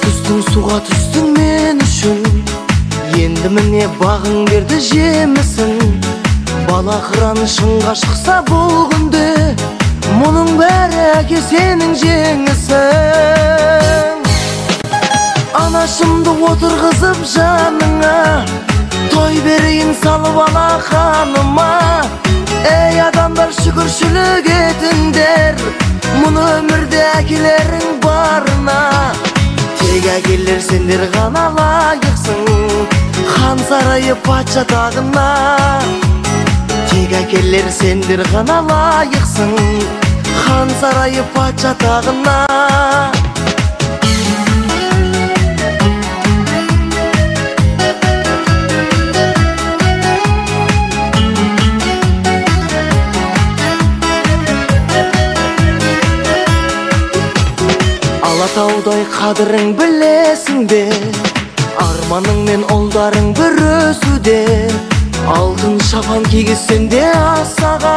суға түстің мен үшін. Енді міне бағың берді жемісін. Бала қыранышыңға шықса бұл күнде, мұның бәрі әке сенің жеңісің. Анашымды отырғызып жаныңа, той берейін салып ала қаныма. Ей адамдар, шүкіршілік етіңдер, мұны өмірде әкелерің барына. Тек әкелер сендер ғана лайықсың хан сарайы патша тағына. Тек әкелер сендер ғана лайықсың хан сарайы патша тағына. Алатаудай қадірің білесің бе, арманың мен ұлдарың бір өсуде. Алтын шапан кигізсең де асаға,